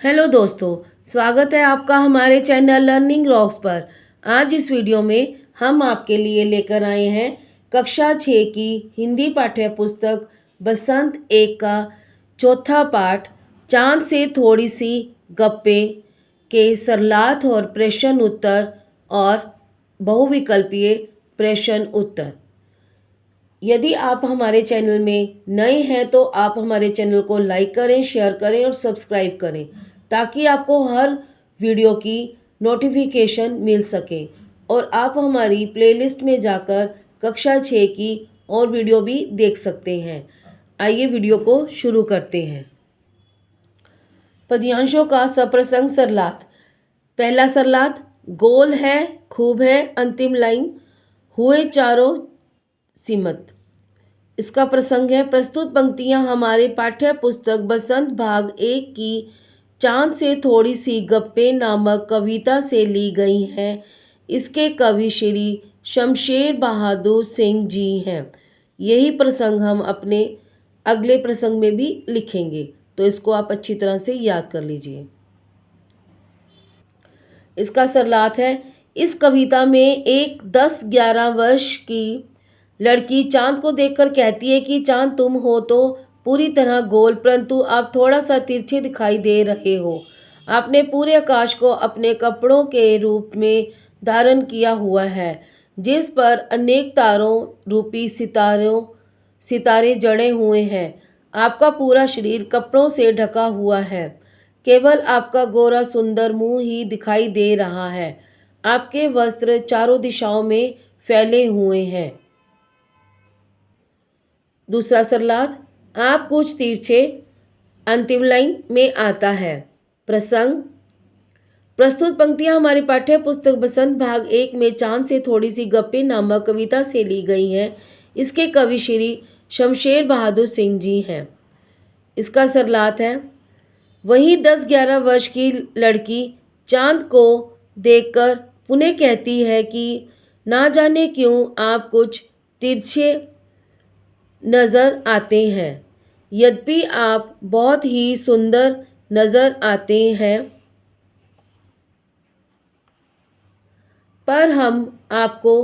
Hello दोस्तों, स्वागत है आपका हमारे चैनल लर्निंग रॉक्स पर। आज इस वीडियो में हम आपके लिए लेकर आए हैं कक्षा 6 की हिंदी पाठ्य पुस्तक बसंत एक का चौथा पाठ चांद से थोड़ी सी गप्पें के सरलार्थ और प्रश्न उत्तर और बहुविकल्पीय प्रश्न उत्तर। यदि आप हमारे चैनल में नए हैं तो आप हमारे चैनल को लाइक करें, शेयर करें और सब्सक्राइब करें ताकि आपको हर वीडियो की नोटिफिकेशन मिल सके और आप हमारी प्लेलिस्ट में जाकर कक्षा 6 की और वीडियो भी देख सकते हैं। आइए वीडियो को शुरू करते हैं। पद्यांशों का सप्रसंग सरलार्थ। पहला सरलार्थ, गोल है खूब है अंतिम लाइन, हुए चारों सीमत। इसका प्रसंग है, प्रस्तुत पंक्तियां हमारे पाठ्य पुस्तक बसंत भाग 1 की चांद से थोड़ी सी गप्पें नामक कविता से ली गई हैं। इसके कवि श्री शमशेर बहादुर सिंह जी हैं। यही प्रसंग हम अपने अगले प्रसंग में भी लिखेंगे, तो इसको आप अच्छी तरह से याद कर लीजिए। इसका सरलार्थ है, इस कविता में एक 10-11 वर्ष की लड़की चांद को देखकर कहती है कि चांद तुम हो तो पूरी तरह गोल, परंतु आप थोड़ा सा तिरछे दिखाई दे रहे हो। आपने पूरे आकाश को अपने कपड़ों के रूप में धारण किया हुआ है, जिस पर अनेक तारों रूपी सितारे जड़े हुए हैं। आपका पूरा शरीर कपड़ों से ढका हुआ है, केवल आपका गोरा सुंदर मुंह ही दिखाई दे रहा है। आपके वस्त्र चारों दिशाओं में फैले हुए हैं। दूसरा सरलार्थ, आप कुछ तिरछे अंतिम लाइन में आता है। प्रसंग, प्रस्तुत पंक्तियां हमारी पाठ्य पुस्तक बसंत भाग 1 में चांद से थोड़ी सी गप्पें नामक कविता से ली गई हैं। इसके कवि श्री शमशेर बहादुर सिंह जी हैं। इसका सरलार्थ है, वही 10-11 वर्ष की लड़की चांद को देखकर पुनः कहती है कि ना जाने क्यों आप कुछ तिरछे नज़र आते हैं। यद्यपि आप बहुत ही सुंदर नज़र आते हैं, पर हम आपको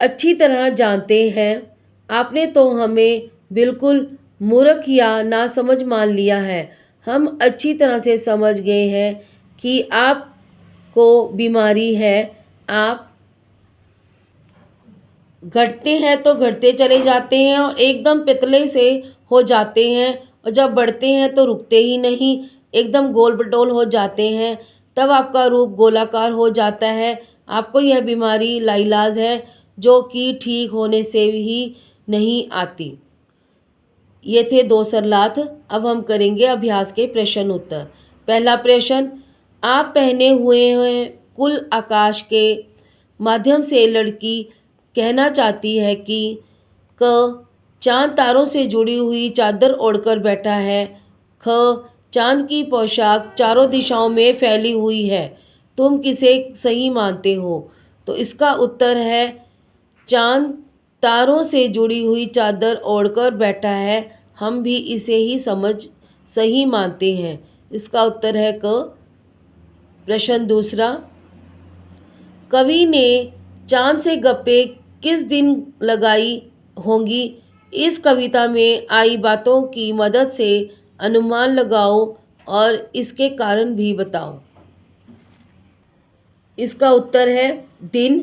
अच्छी तरह जानते हैं। आपने तो हमें बिल्कुल मूर्ख या नासमझ मान लिया है। हम अच्छी तरह से समझ गए हैं कि आपको बीमारी है। आप घटते हैं तो घटते चले जाते हैं और एकदम पतले से हो जाते हैं, और जब बढ़ते हैं तो रुकते ही नहीं, एकदम गोल बटोल हो जाते हैं। तब आपका रूप गोलाकार हो जाता है। आपको यह बीमारी लाइलाज है, जो कि ठीक होने से ही नहीं आती। ये थे 2 सरलार्थ। अब हम करेंगे अभ्यास के प्रश्न उत्तर। पहला प्रश्न, आप पहने हुए हैं कुल आकाश के माध्यम से लड़की कहना चाहती है कि क चांद तारों से जुड़ी हुई चादर ओढ़कर बैठा है। ख चांद की पोशाक चारों दिशाओं में फैली हुई है। तुम किसे सही मानते हो? तो इसका उत्तर है, चांद तारों से जुड़ी हुई चादर ओढ़कर बैठा है। हम भी इसे ही सही मानते हैं। इसका उत्तर है क। प्रश्न दूसरा, कवि ने चांद से गप्पे किस दिन लगाई होंगी? इस कविता में आई बातों की मदद से अनुमान लगाओ और इसके कारण भी बताओ। इसका उत्तर है दिन।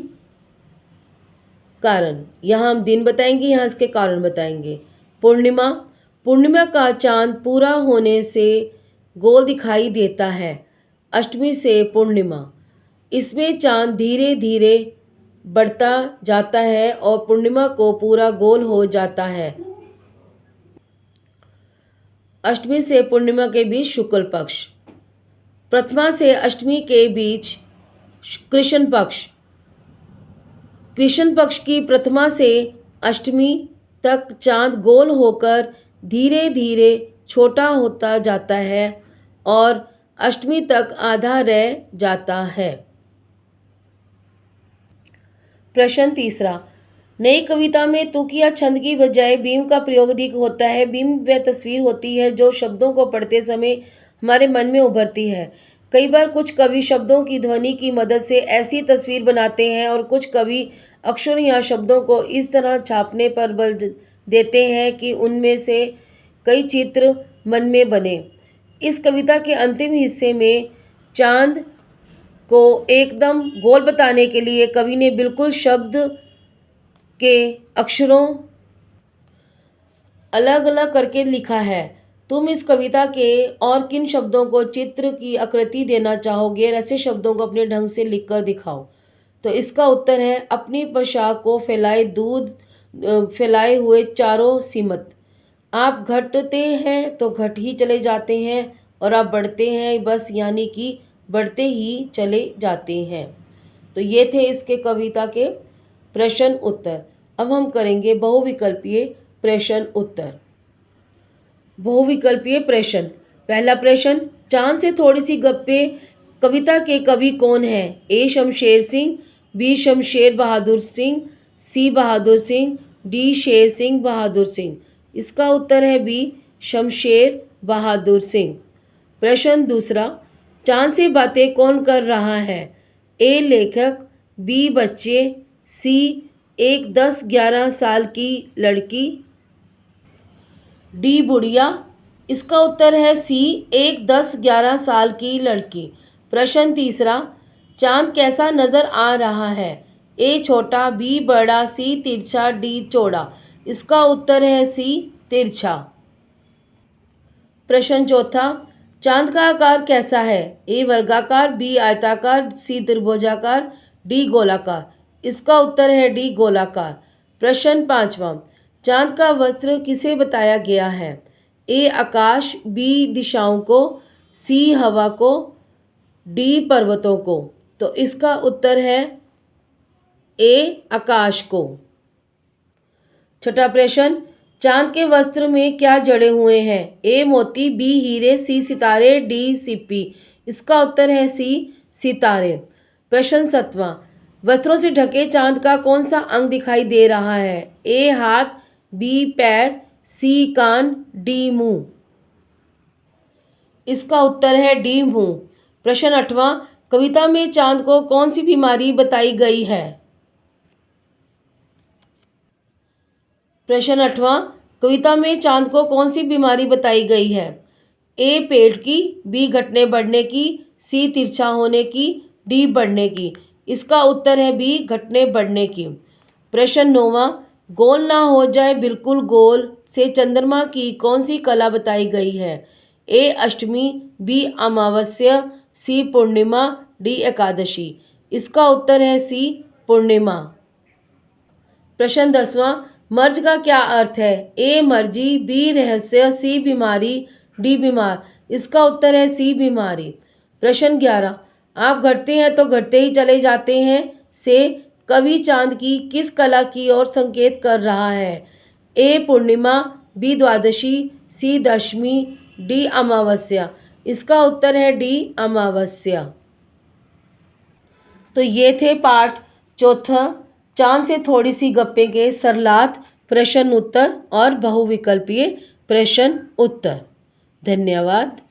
कारण, यहाँ हम दिन बताएंगे, यहाँ इसके कारण बताएंगे। पूर्णिमा, पूर्णिमा का चांद पूरा होने से गोल दिखाई देता है। अष्टमी से पूर्णिमा, इसमें चांद धीरे धीरे बढ़ता जाता है और पूर्णिमा को पूरा गोल हो जाता है। अष्टमी से पूर्णिमा के बीच शुक्ल पक्ष। प्रथमा से अष्टमी के बीच कृष्ण पक्ष। कृष्ण पक्ष की प्रथमा से अष्टमी तक चांद गोल होकर धीरे धीरे छोटा होता जाता है और अष्टमी तक आधा रह जाता है। प्रश्न तीसरा, नई कविता में तुक या छंद की बजाय बीम का प्रयोग अधिक होता है। बीम वह तस्वीर होती है जो शब्दों को पढ़ते समय हमारे मन में उभरती है। कई बार कुछ कवि शब्दों की ध्वनि की मदद से ऐसी तस्वीर बनाते हैं और कुछ कवि अक्षरों या शब्दों को इस तरह छापने पर बल देते हैं कि उनमें से कई चित्र मन में बने। इस कविता के अंतिम हिस्से में चांद को एकदम गोल बताने के लिए कवि ने बिल्कुल शब्द के अक्षरों अलग अलग करके लिखा है। तुम इस कविता के और किन शब्दों को चित्र की आकृति देना चाहोगे और ऐसे शब्दों को अपने ढंग से लिखकर दिखाओ। तो इसका उत्तर है अपनी पोशाक को फैलाए हुए चारों सिमत। आप घटते हैं तो घट ही चले जाते हैं और आप बढ़ते हैं बस, यानी कि बढ़ते ही चले जाते हैं। तो ये थे इसके कविता के प्रश्न उत्तर। अब हम करेंगे बहुविकल्पीय प्रश्न उत्तर। बहुविकल्पीय प्रश्न। पहला प्रश्न, चांद से थोड़ी सी गप्पे कविता के कवि कौन हैं? ए शमशेर सिंह, बी शमशेर बहादुर सिंह, सी बहादुर सिंह, डी शेर सिंह बहादुर सिंह। इसका उत्तर है बी शमशेर बहादुर सिंह। प्रश्न दूसरा, चांद से बातें कौन कर रहा है? ए लेखक, बी बच्चे, सी एक 10-11 साल की लड़की, डी बुढ़िया। इसका उत्तर है सी एक 10-11 साल की लड़की। प्रश्न तीसरा, चांद कैसा नजर आ रहा है? ए छोटा, बी बड़ा, सी तिरछा, डी चौड़ा। इसका उत्तर है सी तिरछा। प्रश्न चौथा, चांद का आकार कैसा है? ए वर्गाकार, बी आयताकार, सी त्रिभुजाकार, डी गोलाकार। इसका उत्तर है डी गोलाकार। प्रश्न पांचवा, चांद का वस्त्र किसे बताया गया है? ए आकाश, बी दिशाओं को, सी हवा को, डी पर्वतों को। तो इसका उत्तर है ए आकाश को। छठा प्रश्न, चांद के वस्त्र में क्या जड़े हुए हैं? ए मोती, बी हीरे, सी सितारे, डी सिप्पी। इसका उत्तर है सी सितारे। प्रश्न सातवां, वस्त्रों से ढके चांद का कौन सा अंग दिखाई दे रहा है? ए हाथ, बी पैर, सी कान, डी मुंह। इसका उत्तर है डी मुंह। प्रश्न आठवां, कविता में चांद को कौन सी बीमारी बताई गई है? प्रश्न आठवां, कविता में चांद को कौन सी बीमारी बताई गई है? ए पेट की, बी घटने बढ़ने की, सी तिरछा होने की, डी बढ़ने की। इसका उत्तर है बी घटने बढ़ने की। प्रश्न नौवां, गोल ना हो जाए बिल्कुल गोल से चंद्रमा की कौन सी कला बताई गई है? ए अष्टमी, बी अमावस्या, सी पूर्णिमा, डी एकादशी। इसका उत्तर है सी पूर्णिमा। प्रश्न 10वां, मर्ज का क्या अर्थ है? ए मर्जी, बी रहस्य, सी बीमारी, डी बीमार। इसका उत्तर है सी बीमारी। प्रश्न 11, आप घटते हैं तो घटते ही चले जाते हैं से कवि चांद की किस कला की ओर संकेत कर रहा है? ए पूर्णिमा, बी द्वादशी, सी दशमी, डी अमावस्या। इसका उत्तर है डी अमावस्या। तो ये थे पाठ चौथा, चांद से थोड़ी सी गप्पे के सरलार्थ प्रश्न उत्तर और बहुविकल्पीय प्रश्न उत्तर। धन्यवाद।